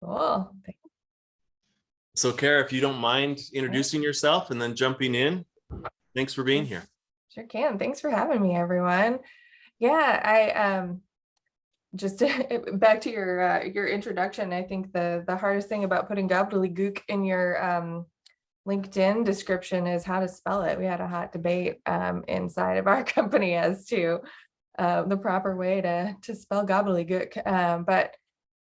Cool. So Cara, if you don't mind introducing yourself and then jumping in, thanks for being here. Sure can. Thanks for having me, everyone. Yeah, I just back to your introduction. I think the hardest thing about putting gobbledygook in your LinkedIn description is how to spell it. We had a hot debate inside of our company as to the proper way to spell gobbledygook. But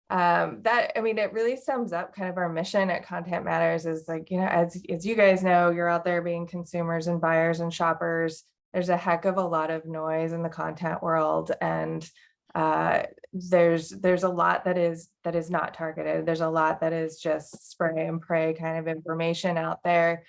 that, I mean, it really sums up kind of our mission at Content Matters is like, as you guys know, you're out there being consumers and buyers and shoppers. There's a heck of a lot of noise in the content world, and there's a lot that is not targeted. There's a lot that is just spray and pray kind of information out there.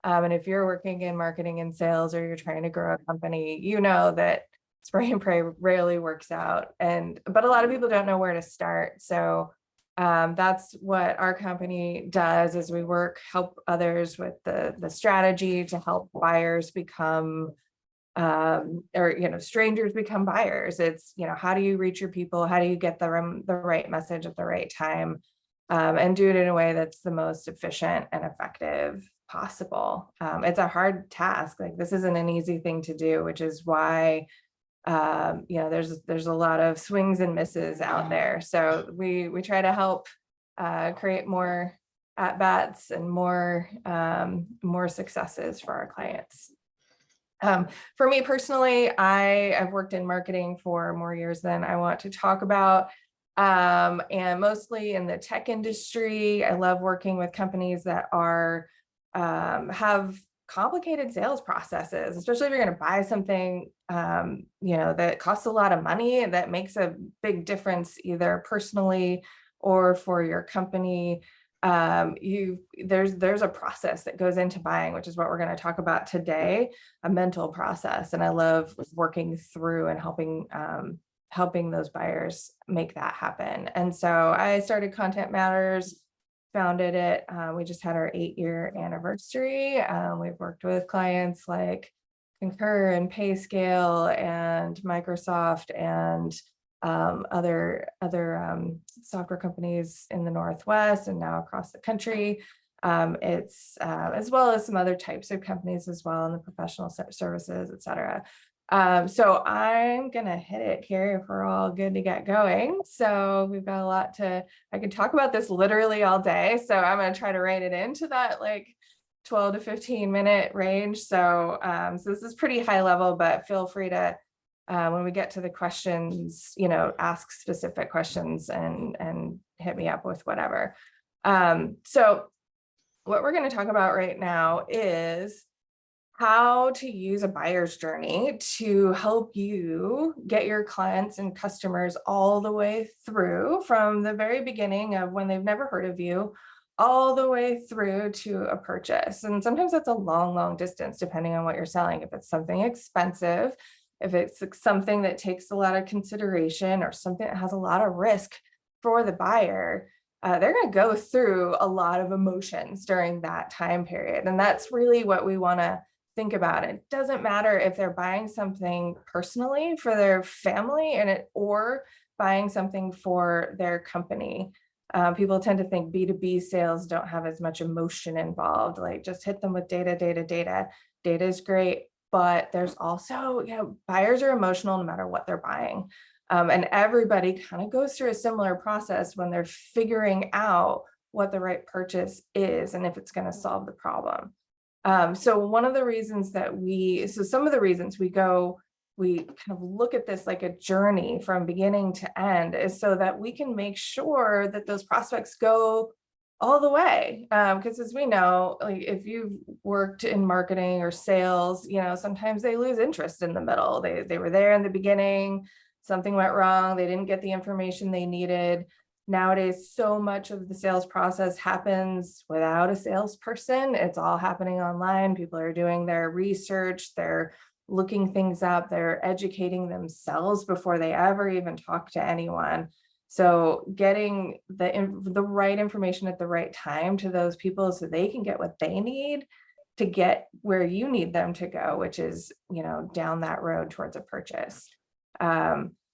And if you're working in marketing and sales, or you're trying to grow a company, you know that spray and pray rarely works out. But a lot of people don't know where to start. So that's what our company does, is we help others with the strategy to help buyers become strangers become buyers. It's, how do you reach your people? How do you get the right message at the right time, and do it in a way that's the most efficient and effective possible. It's a hard task. Like, this isn't an easy thing to do, which is why there's a lot of swings and misses out there. So we try to help create more at bats and more successes for our clients. For me personally, I've worked in marketing for more years than I want to talk about, and mostly in the tech industry. I love working with companies that have complicated sales processes, especially if you're going to buy something that costs a lot of money and that makes a big difference either personally or for your company. There's a process that goes into buying, which is what we're going to talk about today, a mental process. And I love working through and helping those buyers make that happen. And so I started Content Matters, founded it. We just had our 8-year anniversary. We've worked with clients like Concur and PayScale and Microsoft and other software companies in the Northwest and now across the country. It's as well as some other types of companies as well in the professional services, et cetera. So I'm gonna hit it here if we're all good to get going. So we've got a lot I could talk about this literally all day. So I'm gonna try to rein it into that like 12 to 15 minute range. So this is pretty high level, but feel free to, when we get to the questions, ask specific questions and hit me up with whatever. So what we're going to talk about right now is how to use a buyer's journey to help you get your clients and customers all the way through, from the very beginning of when they've never heard of you, all the way through to a purchase. And sometimes that's a long, long distance, depending on what you're selling. If it's something expensive, if it's something that takes a lot of consideration, or something that has a lot of risk for the buyer, they're going to go through a lot of emotions during that time period. And that's really what we want to think about. It doesn't matter if they're buying something personally for their family or buying something for their company. People tend to think B2B sales don't have as much emotion involved. Like, just hit them with data. Data is great, but there's also, buyers are emotional no matter what they're buying. And everybody kind of goes through a similar process when they're figuring out what the right purchase is and if it's going to solve the problem. So some of the reasons we kind of look at this like a journey from beginning to end is so that we can make sure that those prospects go all the way. Because as we know, like, if you've worked in marketing or sales, sometimes they lose interest in the middle. They were there in the beginning, something went wrong, they didn't get the information they needed. Nowadays, so much of the sales process happens without a salesperson. It's all happening online. People are doing their research, they're looking things up, they're educating themselves before they ever even talk to anyone. So getting the right information at the right time to those people so they can get what they need to get where you need them to go, which is, down that road towards a purchase.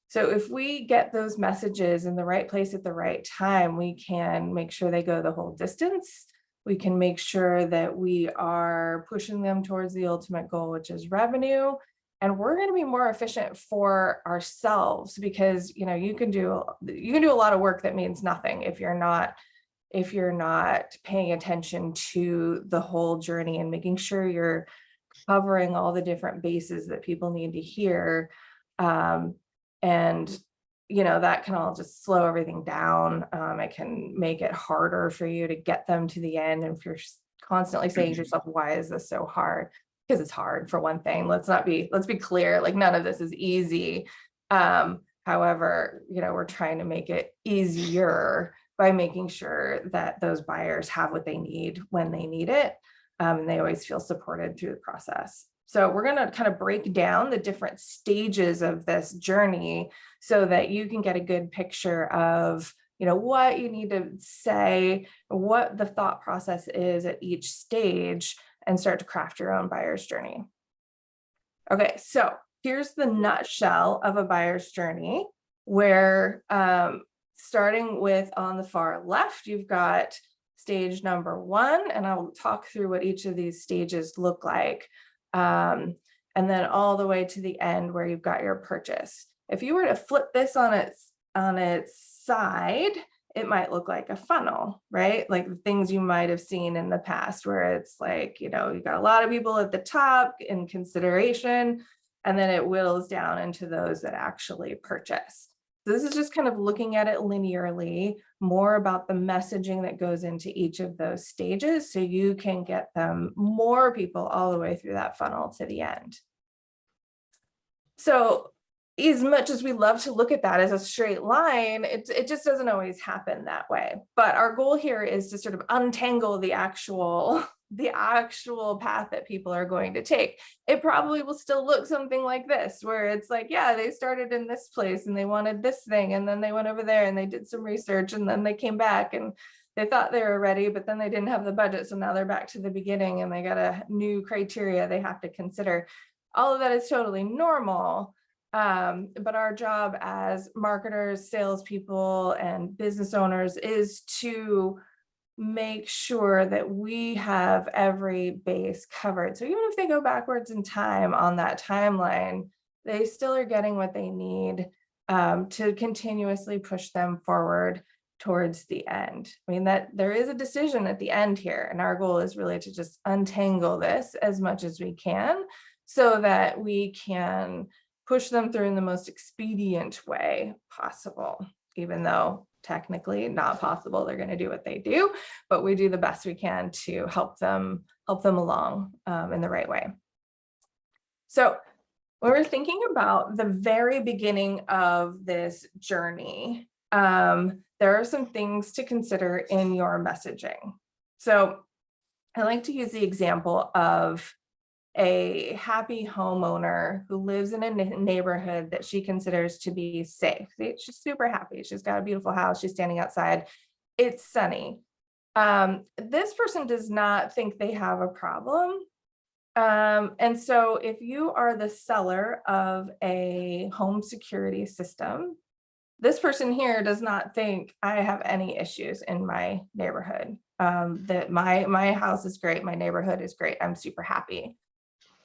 So if we get those messages in the right place at the right time, we can make sure they go the whole distance. We can make sure that we are pushing them towards the ultimate goal, which is revenue. And we're going to be more efficient for ourselves, because you can do a lot of work that means nothing if you're not paying attention to the whole journey and making sure you're covering all the different bases that people need to hear. And that can all just slow everything down. It can make it harder for you to get them to the end. And if you're constantly saying to yourself, why is this so hard? Because it's hard, for one thing. Let's be clear, like, none of this is easy. However, we're trying to make it easier by making sure that those buyers have what they need when they need it. And they always feel supported through the process. So we're going to kind of break down the different stages of this journey so that you can get a good picture of, what you need to say, what the thought process is at each stage, and start to craft your own buyer's journey. Okay, so here's the nutshell of a buyer's journey, where starting with on the far left, you've got stage number 1, and I'll talk through what each of these stages look like. And then all the way to the end where you've got your purchase. If you were to flip this on its side, it might look like a funnel, right? Like the things you might have seen in the past, where it's like, you got a lot of people at the top in consideration, and then it whittles down into those that actually purchase. So this is just kind of looking at it linearly, more about the messaging that goes into each of those stages, so you can get them more people all the way through that funnel to the end. So as much as we love to look at that as a straight line, it just doesn't always happen that way. But our goal here is to sort of untangle the actual path that people are going to take. It probably will still look something like this, where it's like, yeah, they started in this place and they wanted this thing, and then they went over there and they did some research, and then they came back and they thought they were ready, but then they didn't have the budget. So now they're back to the beginning and they got a new criteria they have to consider. All of that is totally normal. But our job as marketers, salespeople, and business owners is to make sure that we have every base covered. So even if they go backwards in time on that timeline, they still are getting what they need to continuously push them forward towards the end. I mean, that there is a decision at the end here, and our goal is really to just untangle this as much as we can so that we can push them through in the most expedient way possible, even though technically not possible. They're going to do what they do, but we do the best we can to help them along in the right way. So when we're thinking about the very beginning of this journey, there are some things to consider in your messaging. So I like to use the example of a happy homeowner who lives in a neighborhood that she considers to be safe. She's super happy. She's got a beautiful house. She's standing outside. It's sunny. This person does not think they have a problem. And so if you are the seller of a home security system, this person here does not think I have any issues in my neighborhood, that my house is great. My neighborhood is great. I'm super happy.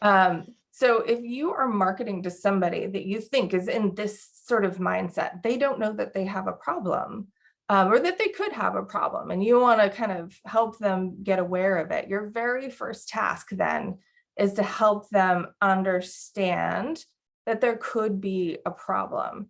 So if you are marketing to somebody that you think is in this sort of mindset, they don't know that they have a problem, or that they could have a problem, and you want to kind of help them get aware of it. Your very first task then is to help them understand that there could be a problem.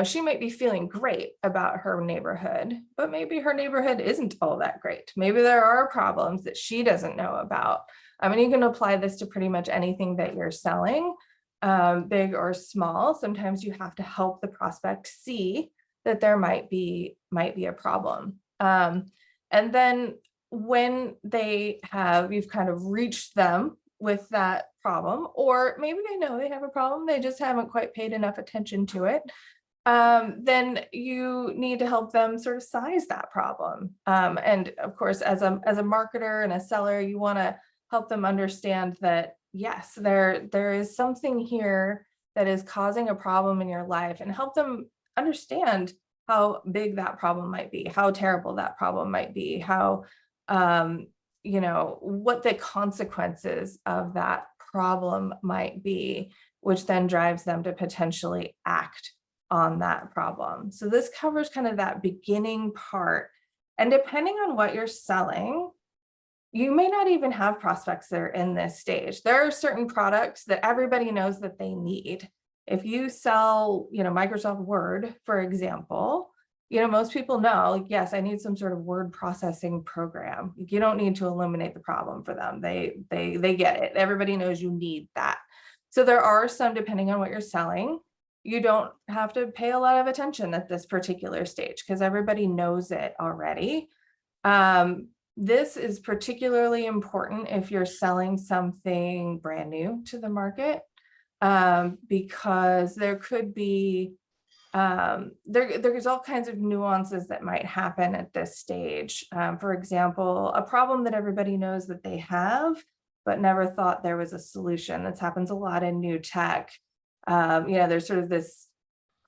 She might be feeling great about her neighborhood, but maybe her neighborhood isn't all that great. Maybe there are problems that she doesn't know about. I mean, you can apply this to pretty much anything that you're selling, big or small. Sometimes you have to help the prospect see that there might be a problem. And then when you've kind of reached them with that problem, or maybe they know they have a problem, they just haven't quite paid enough attention to it, then you need to help them sort of size that problem. And of course, as a marketer and a seller, you want to help them understand that, yes, there is something here that is causing a problem in your life and help them understand how big that problem might be, how terrible that problem might be, how, um, what the consequences of that problem might be, which then drives them to potentially act on that problem. So this covers kind of that beginning part. And depending on what you're selling, you may not even have prospects that are in this stage. There are certain products that everybody knows that they need. If you sell, Microsoft Word, for example, most people know, yes, I need some sort of word processing program. You don't need to eliminate the problem for them. They get it. Everybody knows you need that. So there are some, depending on what you're selling, you don't have to pay a lot of attention at this particular stage because everybody knows it already. This is particularly important if you're selling something brand new to the market, because there could be, there's all kinds of nuances that might happen at this stage. For example, a problem that everybody knows that they have, but never thought there was a solution. This happens a lot in new tech. There's sort of this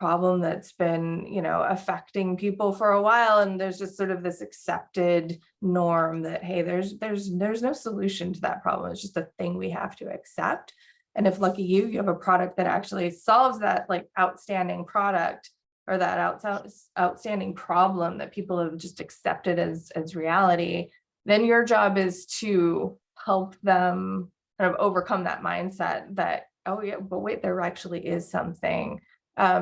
problem that's been, affecting people for a while, and there's just sort of this accepted norm that, hey, there's no solution to that problem. It's just a thing we have to accept. And if lucky you have a product that actually solves that like outstanding product or that outstanding problem that people have just accepted as reality, then your job is to help them kind of overcome that mindset that, oh yeah, but wait, there actually is something.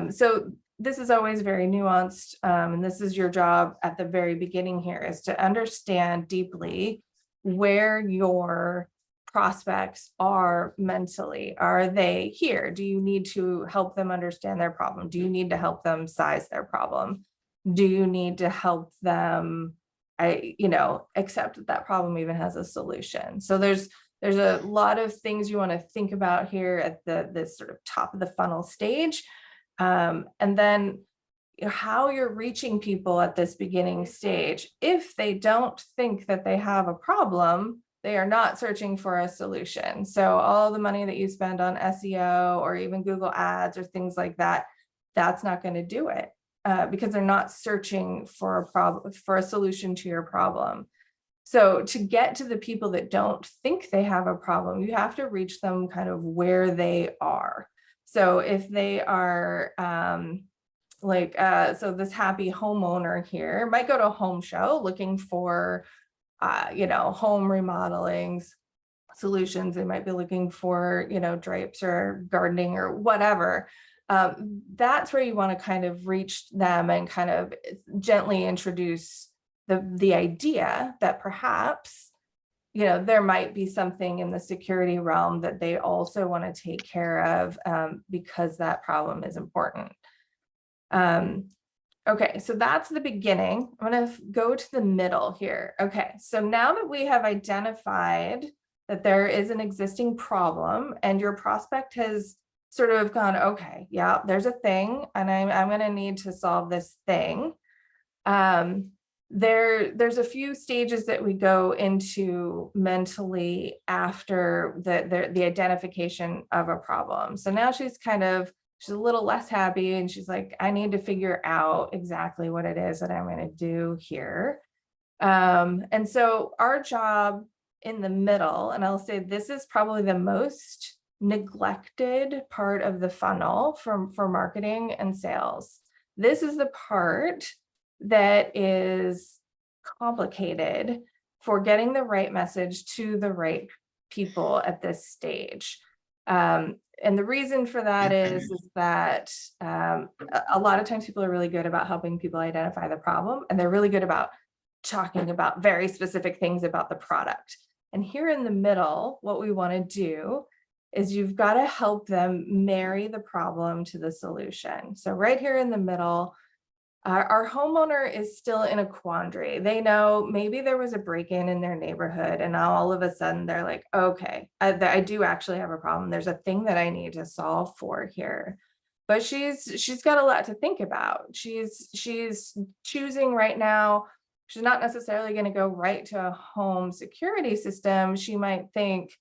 So this is always very nuanced. And this is your job at the very beginning here, is to understand deeply where your prospects are mentally. Are they here? Do you need to help them understand their problem? Do you need to help them size their problem? Do you need to help them, accept that that problem even has a solution? So there's a lot of things you want to think about here at this sort of top of the funnel stage. And then how you're reaching people at this beginning stage. If they don't think that they have a problem, they are not searching for a solution. So all the money that you spend on SEO or even Google ads or things like that, that's not going to do it, because they're not searching for a problem, for a solution to your problem. So to get to the people that don't think they have a problem, you have to reach them kind of where they are. So if they are so this happy homeowner here might go to a home show looking for, home remodeling solutions. They might be looking for, drapes or gardening or whatever. That's where you want to kind of reach them and kind of gently introduce the idea that perhaps, there might be something in the security realm that they also want to take care of, because that problem is important. Okay, so that's the beginning. I'm going to go to the middle here. Okay, so now that we have identified that there is an existing problem and your prospect has sort of gone, okay, yeah, there's a thing and I'm going to need to solve this thing. There's a few stages that we go into mentally after the identification of a problem. So now she's a little less happy and she's like, I need to figure out exactly what it is that I'm going to do here. And so our job in the middle, and I'll say this is probably the most neglected part of the funnel for marketing and sales. This is the part that is complicated for getting the right message to the right people at this stage. And the reason for that is that a lot of times people are really good about helping people identify the problem, and they're really good about talking about very specific things about the product. And here in the middle, what we want to do is you've got to help them marry the problem to the solution. So right here in the middle, our homeowner is still in a quandary. They know maybe there was a break-in in their neighborhood, and now all of a sudden they're like, okay, I do actually have a problem. There's a thing that I need to solve for here. But she's got a lot to think about. She's choosing right now. She's not necessarily going to go right to a home security system. She might think,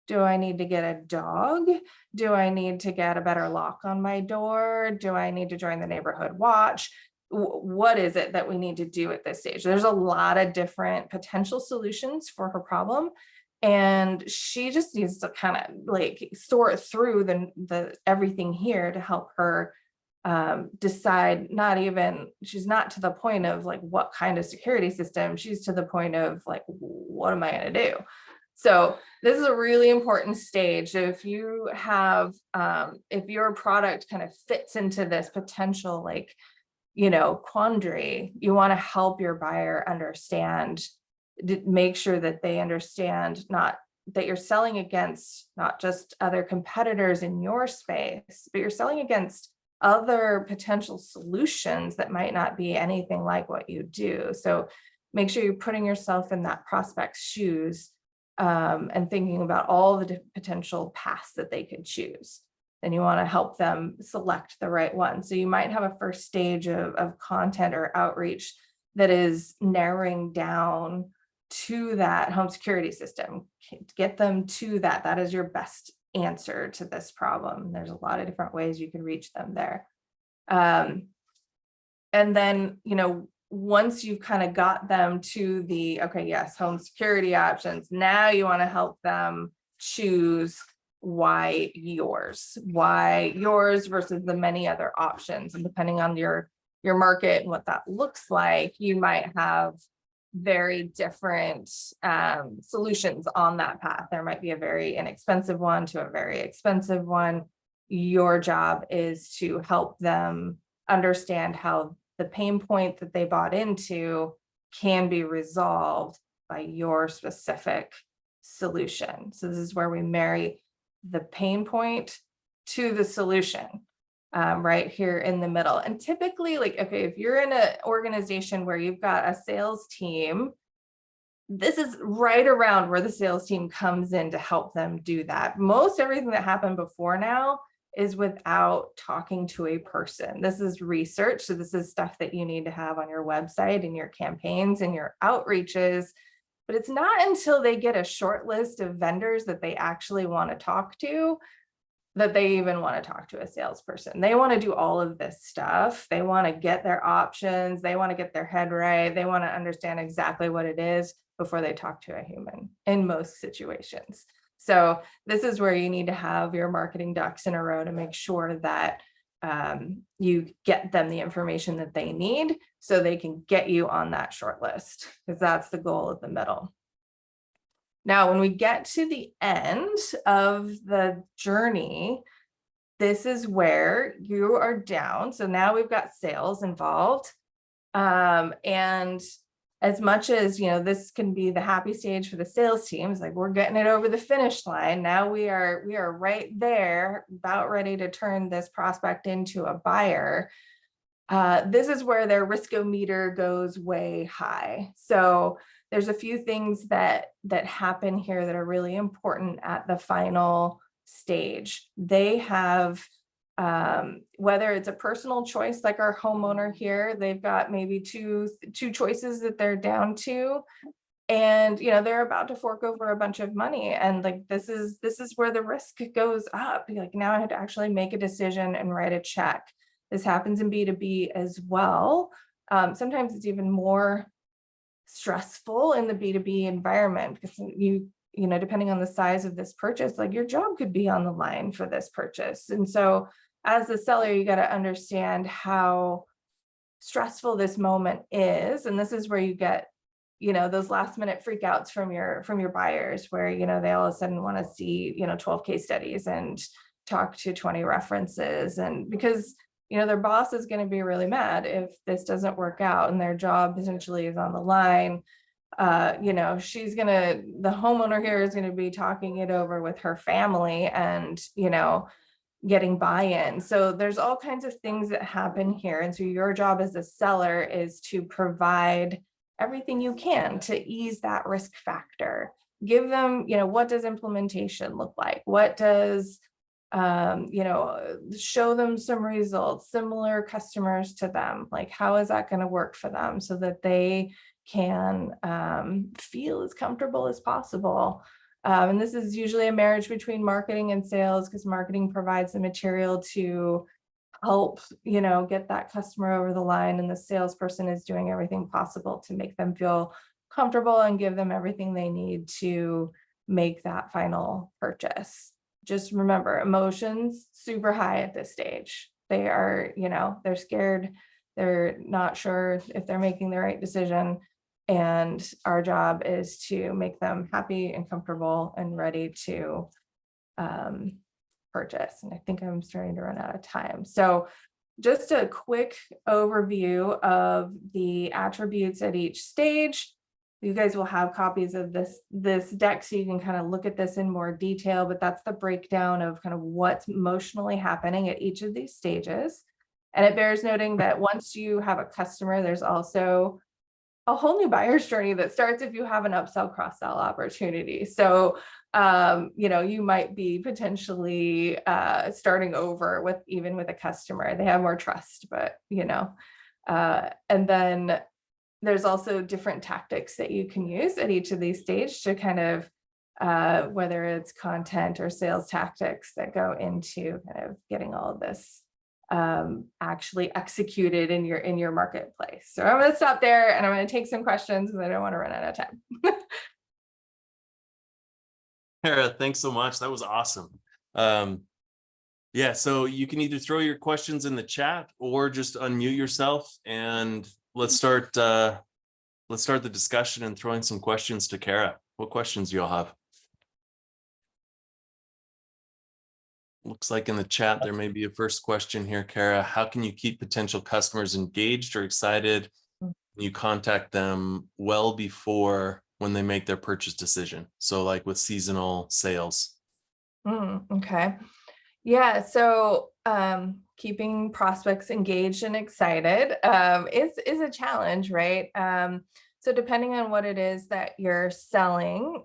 Do I need to get a dog? Do I need to get a better lock on my door? Do I need to join the neighborhood watch? What is it that we need to do at this stage? There's a lot of different potential solutions for her problem. And she just needs to kind of like sort through the everything here to help her decide. Not even, she's not to the point of like what kind of security system, she's to the point of like, what am I going to do? So this is a really important stage. So if you have if your product kind of fits into this potential like, quandary, you want to help your buyer understand, make sure that they understand, not that you're selling against not just other competitors in your space, but you're selling against other potential solutions that might not be anything like what you do. So make sure you're putting yourself in that prospect's shoes, and thinking about all the potential paths that they could choose. And you want to help them select the right one. So you might have a first stage of content or outreach that is narrowing down to that home security system. Get them to that. That is your best answer to this problem. There's a lot of different ways you can reach them there. And then, once you've kind of got them to the, okay, yes, home security options, now you want to help them choose why yours versus the many other options. And depending on your market and what that looks like, you might have very different solutions on that path. There might be a very inexpensive one to a very expensive one. Your job is to help them understand how the pain point that they bought into can be resolved by your specific solution. So this is where we marry the pain point to the solution, right here in the middle. And typically, like, okay, if you're in an organization where you've got a sales team, this is right around where the sales team comes in to help them do that. Most everything that happened before now is without talking to a person. This is research. So this is stuff that you need to have on your website and your campaigns and your outreaches. But it's not until they get a short list of vendors that they actually want to talk to that they even want to talk to a salesperson. They want to do all of this stuff. They want to get their options. They want to get their head right. They want to understand exactly what it is before they talk to a human in most situations. So this is where you need to have your marketing ducks in a row to make sure that you get them the information that they need so they can get you on that short list, because that's the goal of the middle. Now, when we get to the end of the journey, this is where you are down. So now we've got sales involved. And as much as, this can be the happy stage for the sales teams, like we're getting it over the finish line. Now we are right there, about ready to turn this prospect into a buyer. This is where their risk-o-meter goes way high. So there's a few things that happen here that are really important at the final stage. They have, whether it's a personal choice, like our homeowner here, they've got maybe two choices that they're down to. And, they're about to fork over a bunch of money. And like, this is where the risk goes up. Like, now I had to actually make a decision and write a check. This happens in B2B as well. Sometimes it's even more stressful in the B2B environment because depending on the size of this purchase, like your job could be on the line for this purchase. And so as the seller, you got to understand how stressful this moment is. And this is where you get, those last minute freakouts from your buyers where, they all of a sudden want to see, 12 case studies and talk to 20 references. And because their boss is going to be really mad if this doesn't work out and their job essentially is on the line. The homeowner here is going to be talking it over with her family and, getting buy-in. So there's all kinds of things that happen here. And so your job as a seller is to provide everything you can to ease that risk factor. Give them, what does implementation look like? What does show them some results, similar customers to them, like how is that going to work for them so that they can feel as comfortable as possible And this is usually a marriage between marketing and sales, because marketing provides the material to help, get that customer over the line, and the salesperson is doing everything possible to make them feel comfortable and give them everything they need to make that final purchase. Just remember, emotions super high at this stage. They are, they're scared. They're not sure if they're making the right decision. And our job is to make them happy and comfortable and ready to purchase. And I think I'm starting to run out of time. So just a quick overview of the attributes at each stage. You guys will have copies of this deck, so you can kind of look at this in more detail, but that's the breakdown of kind of what's emotionally happening at each of these stages. And it bears noting that once you have a customer, there's also a whole new buyer's journey that starts if you have an upsell cross-sell opportunity. So, you might be potentially starting over with a customer. They have more trust, but, and then there's also different tactics that you can use at each of these stages to kind of, whether it's content or sales tactics that go into kind of getting all of this actually executed in your marketplace. So I'm going to stop there and I'm going to take some questions because I don't want to run out of time. Cara, thanks so much. That was awesome. Yeah, so you can either throw your questions in the chat or just unmute yourself, and let's start the discussion and throwing some questions to Cara. What questions do you all have? Looks like in the chat there may be a first question here, Cara. How can you keep potential customers engaged or excited when you contact them well before when they make their purchase decision? So like with seasonal sales. Okay. Yeah. So keeping prospects engaged and excited is a challenge, right? So depending on what it is that you're selling,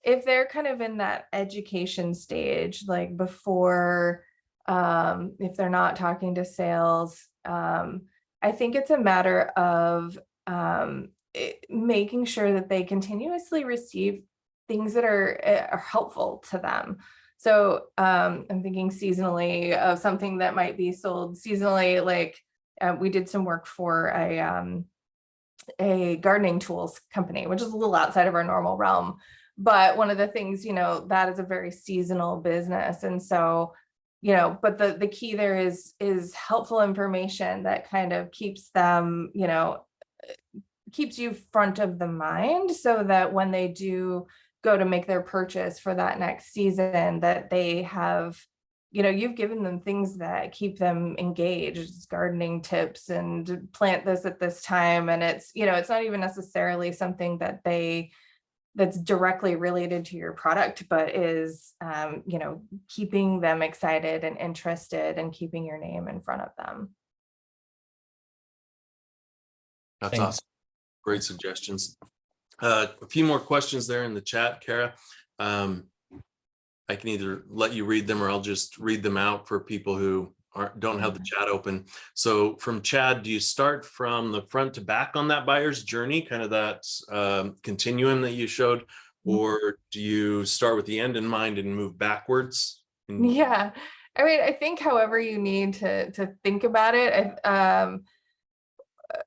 if they're kind of in that education stage, like before, if they're not talking to sales, I think it's a matter of making sure that they continuously receive things that are helpful to them. So I'm thinking seasonally of something that might be sold seasonally, like we did some work for a gardening tools company, which is a little outside of our normal realm. But one of the things, that is a very seasonal business. And so, but the key there is helpful information that kind of keeps them, keeps you front of the mind, so that when they do go to make their purchase for that next season, that they have, you've given them things that keep them engaged, gardening tips and plant this at this time. And it's, it's not even necessarily something that's directly related to your product, but is, keeping them excited and interested and keeping your name in front of them. That's awesome. Great suggestions. A few more questions there in the chat, Cara. I can either let you read them or I'll just read them out for people who don't have the chat open. So from Chad, do you start from the front to back on that buyer's journey, kind of that continuum that you showed, or do you start with the end in mind and move backwards? Yeah, I mean, I think however you need to think about it.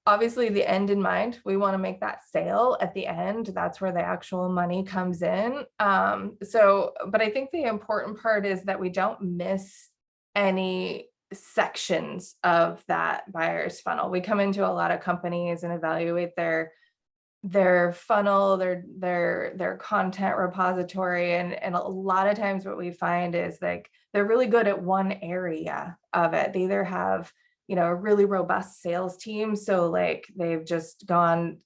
Obviously the end in mind, we want to make that sale at the end. That's where the actual money comes in. But I think the important part is that we don't miss any sections of that buyer's funnel. We come into a lot of companies and evaluate their funnel, their content repository. And a lot of times what we find is like, they're really good at one area of it. They either have, a really robust sales team. So like they've just gone,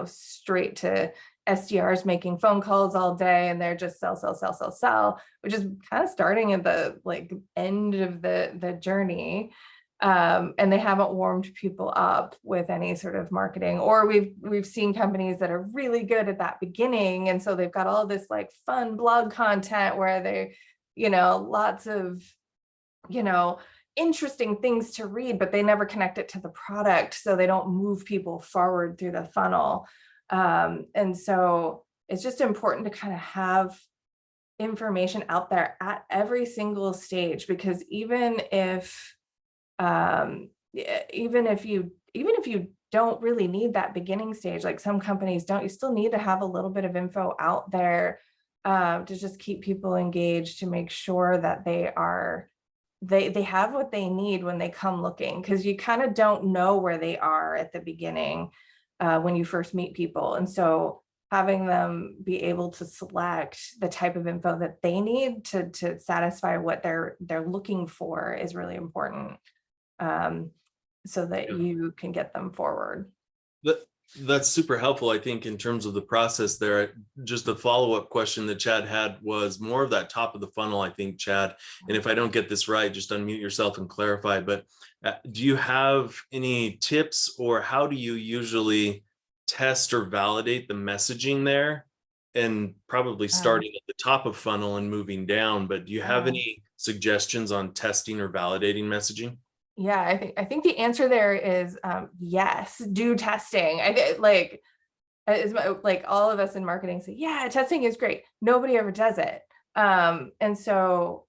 straight to SDRs making phone calls all day, and they're just sell, which is kind of starting at the like end of the journey. And they haven't warmed people up with any sort of marketing. Or we've seen companies that are really good at that beginning. And so they've got all this like fun blog content where they, lots of, interesting things to read, but they never connect it to the product. So they don't move people forward through the funnel. And so it's just important to kind of have information out there at every single stage, because even if you don't really need that beginning stage, like some companies don't, you still need to have a little bit of info out there to just keep people engaged, to make sure that they have what they need when they come looking, because you kind of don't know where they are at the beginning when you first meet people. And so having them be able to select the type of info that they need to satisfy what they're looking for is really important, so that you can get them forward. That's super helpful, I think, in terms of the process there. Just the follow-up question that Chad had was more of that top of the funnel, I think, Chad. And if I don't get this right, just unmute yourself and clarify. But do you have any tips, or how do you usually test or validate the messaging there? And probably starting at the top of funnel and moving down, but do you have any suggestions on testing or validating messaging? Yeah, I think the answer there is yes, do testing. Like like all of us in marketing say, yeah, testing is great. Nobody ever does it. And so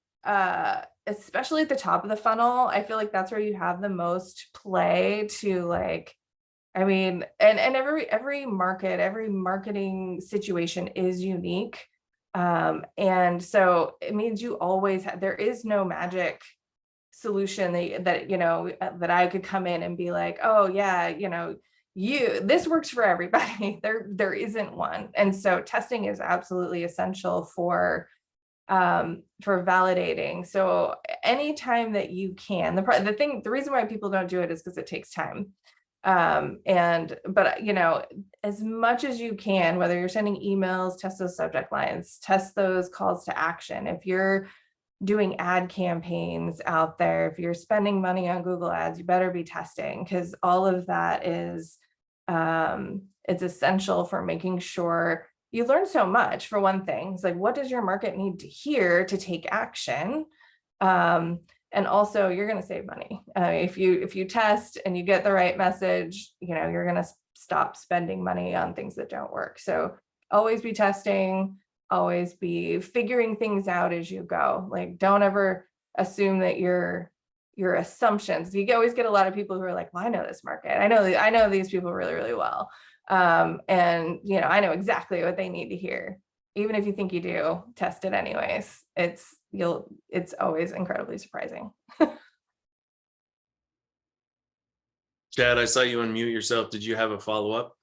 especially at the top of the funnel, I feel like that's where you have the most play to, like, I mean, and every market, every marketing situation is unique. And so it means you always have, there is no magic solution that I could come in and be like, oh yeah, this works for everybody. There isn't one. And so testing is absolutely essential for validating. So anytime that you can, the reason why people don't do it is because it takes time. But as much as you can, whether you're sending emails, test those subject lines, test those calls to action. If you're doing ad campaigns out there, if you're spending money on Google ads, you better be testing, because all of that is it's essential for making sure you learn so much. For one thing, it's like, what does your market need to hear to take action? And also, you're going to save money if you test and you get the right message. You're going to stop spending money on things that don't work. So always be testing, always be figuring things out as you go. Like, don't ever assume that your assumptions. You always get a lot of people who are like, well, I know this market. I know these people really, really well. And I know exactly what they need to hear. Even if you think you do, test it anyways. It's always incredibly surprising. Chad, I saw you unmute yourself. Did you have a follow-up?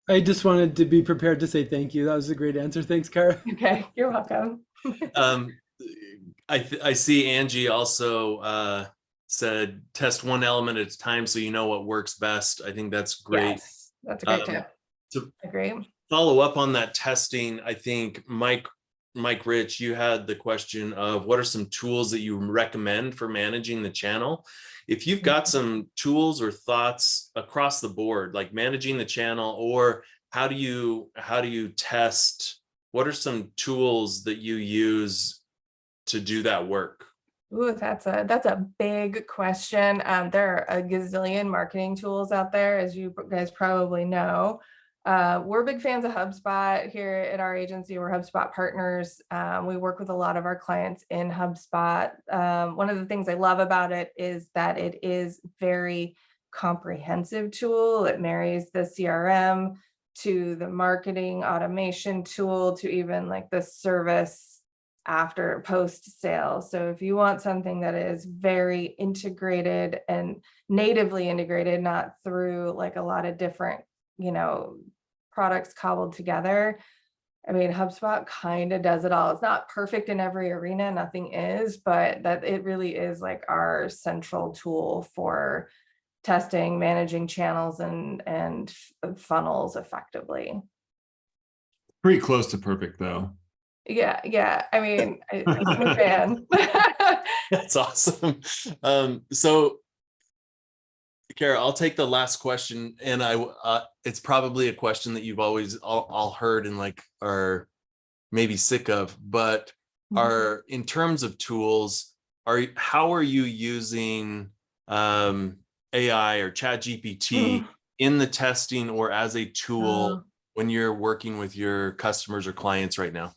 I just wanted to be prepared to say thank you. That was a great answer. Thanks, Cara. Okay, you're welcome. I see Angie also said test one element at a time so you know what works best. I think that's great. Yes, that's a great tip. To Agree. follow up on that testing, I think Mike Rich, you had the question of what are some tools that you recommend for managing the channel? If you've got some tools or thoughts across the board, like managing the channel, or how do you test? What are some tools that you use to do that work? Ooh, that's a big question. There are a gazillion marketing tools out there, as you guys probably know. We're big fans of HubSpot here at our agency. We're HubSpot partners. We work with a lot of our clients in HubSpot. One of the things I love about it is that it is very comprehensive tool. It marries the CRM to the marketing automation tool to even like the service after post sale. So if you want something that is very integrated and natively integrated, not through like a lot of different products cobbled together, I mean, HubSpot kind of does it all. It's not perfect in every arena, nothing is, but that it really is like our central tool for testing, managing channels and funnels effectively. Pretty close to perfect though. Yeah. I mean, I'm a fan. That's awesome. So Cara, I'll take the last question, and it's probably a question that you've always all heard and like are maybe sick of, but in terms of tools, how are you using AI or ChatGPT in the testing or as a tool when you're working with your customers or clients right now?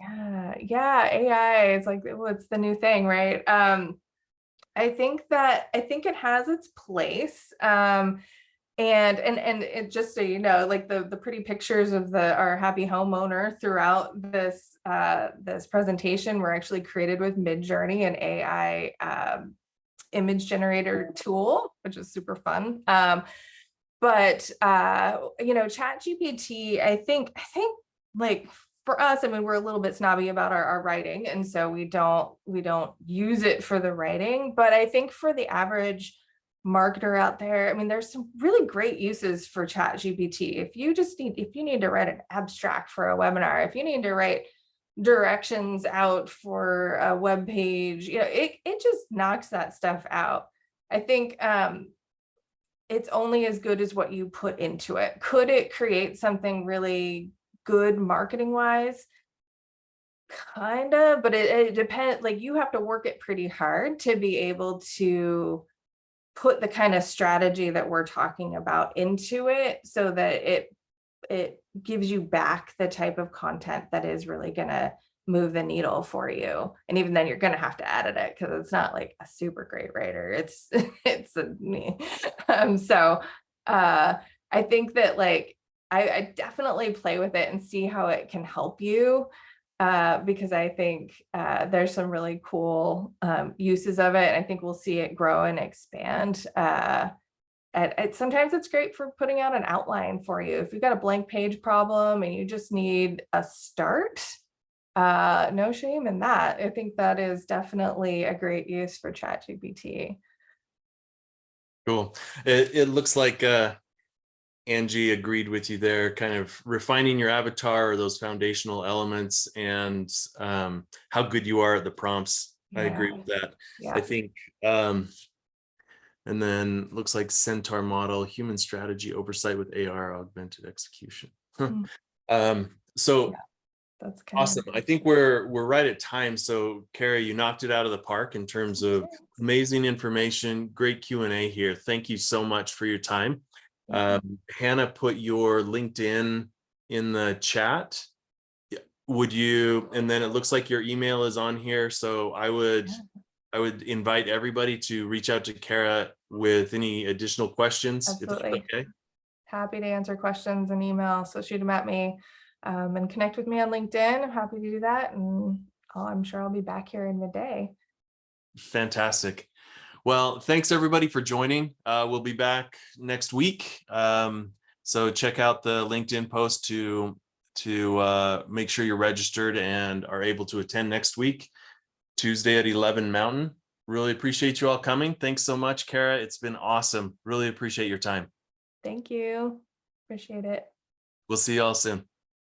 Yeah, AI is like, what's the new thing, right? I think it has its place. And it, just so you know, like the pretty pictures of our happy homeowner throughout this presentation were actually created with Midjourney, an AI image generator tool, which is super fun. But ChatGPT, I think like for us, I mean, we're a little bit snobby about our writing, and so we don't use it for the writing. But I think for the average marketer out there, I mean, there's some really great uses for ChatGPT. If you need to write an abstract for a webinar, if you need to write directions out for a web page, it just knocks that stuff out. I think it's only as good as what you put into it. Could it create something really good marketing wise? Kind of, but it depends. Like, you have to work it pretty hard to be able to put the kind of strategy that we're talking about into it, so that it gives you back the type of content that is really gonna move the needle for you. And even then, you're gonna have to edit it, because it's not like a super great writer. It's me. So I think that, like, I definitely play with it and see how it can help you, because I think there's some really cool uses of it. I think we'll see it grow and expand. Sometimes it's great for putting out an outline for you. If you've got a blank page problem and you just need a start, no shame in that. I think that is definitely a great use for ChatGPT. Cool. It looks like Angie agreed with you there, kind of refining your avatar or those foundational elements, and how good you are at the prompts. Yeah. I agree with that. Yeah. I think and then looks like Centaur model, human strategy oversight with AR augmented execution. So Yeah, that's awesome. I think we're right at time. So Cara, you knocked it out of the park in terms of amazing information, great Q&A here. Thank you so much for your time. Hannah put your LinkedIn in the chat. Would you, and then it looks like your email is on here. So I would invite everybody to reach out to Cara with any additional questions. Absolutely. If that's okay. Happy to answer questions and email. So shoot them at me, and connect with me on LinkedIn. I'm happy to do that. And I'm sure I'll be back here in Midday. Fantastic. Well, thanks everybody for joining. We'll be back next week. So check out the LinkedIn post to make sure you're registered and are able to attend next week, Tuesday at 11 Mountain. Really appreciate you all coming. Thanks so much, Cara. It's been awesome. Really appreciate your time. Thank you. Appreciate it. We'll see you all soon.